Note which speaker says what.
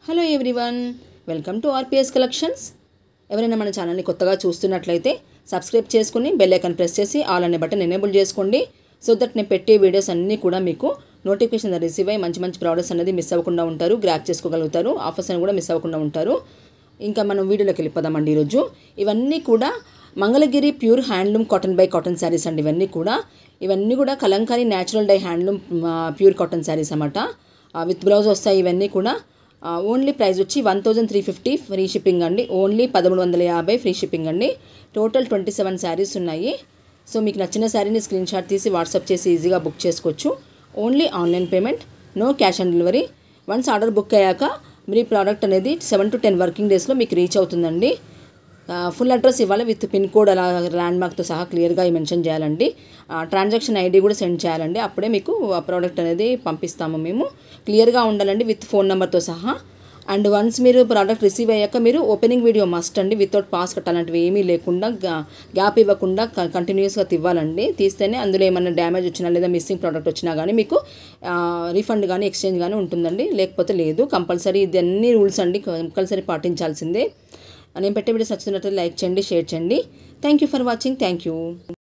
Speaker 1: Hello everyone, welcome to RPS collections. ఎవరైనా మన ఛానల్ని కొత్తగా చూస్తున్నట్లయితే సబ్స్క్రైబ్ చేసుకుని బెల్ ఐకాన్ ప్రెస్ చేసి ఆల్ అనే బటన్ ఎనేబుల్ చేసుకోండి. సో దట్ నేను పెట్టే వీడియోస్ అన్నీ కూడా మీకు నోటిఫికేషన్ రిసీవ్ అయ్యి మంచి ప్రోడక్ట్స్ అనేది మిస్ అవ్వకుండా ఉంటారు, గ్రాప్ చేసుకోగలుగుతారు, ఆఫర్స్ అని కూడా మిస్ అవ్వకుండా ఉంటారు. ఇంకా మనం వీడియోలోకి వెళ్ళిపోదామండి. ఈరోజు ఇవన్నీ కూడా Mangalagiri pure handloom cotton by cotton saris అండి. ఇవన్నీ కూడా Kalamkari natural dye handloom pure cotton saris అన్నమాట. విత్ బ్లౌజ్ వస్తాయి. ఇవన్నీ కూడా ఓన్లీ ప్రైస్ వచ్చి 1350 ఫ్రీ షిప్పింగ్ అండి. ఓన్లీ 1350 ఫ్రీ షిప్పింగ్ అండి. టోటల్ 27 శారీస్ ఉన్నాయి. సో మీకు నచ్చిన శారీని స్క్రీన్ షాట్ తీసి వాట్సాప్ చేసి ఈజీగా బుక్ చేసుకోవచ్చు. Only online payment, no cash on delivery. Once order book అయ్యాక మీ ప్రోడక్ట్ అనేది 7 to 10 వర్కింగ్ డేస్లో మీకు రీచ్ అవుతుందండి. ఫుల్ అడ్రస్ ఇవ్వాలి, విత్ పిన్ కోడ్ అలా ల్యాండ్ మార్క్తో సహా క్లియర్గా మెన్షన్ చేయాలండి. ట్రాన్సాక్షన్ ఐడి కూడా సెండ్ చేయాలండి. అప్పుడే మీకు ఆ ప్రోడక్ట్ అనేది పంపిస్తాము మేము. క్లియర్గా ఉండాలండి, విత్ ఫోన్ నెంబర్తో సహా. అండ్ వన్స్ మీరు ప్రోడక్ట్ రిసీవ్ అయ్యాక మీరు ఓపెనింగ్ వీడియో మస్ట్ అండి. వితౌట్ పాస్ కట్ అలాంటివి ఏమీ లేకుండా, గ్యాప్ ఇవ్వకుండా కంటిన్యూస్గా తివ్వాలండి. తీస్తేనే అందులో ఏమైనా డ్యామేజ్ వచ్చినా లేదా మిస్సింగ్ ప్రోడక్ట్ వచ్చినా కానీ మీకు రీఫండ్ కానీ ఎక్స్చేంజ్ కానీ ఉంటుందండి. లేకపోతే లేదు. కంపల్సరీ ఇది అన్ని రూల్స్ అండి, కంపల్సరీ పాటించాల్సిందే. నేను పెట్టే వీడియోస్ నచ్చుతున్నట్లయితే లైక్ చేయండి, షేర్ చేయండి. Thank you for watching. Thank you.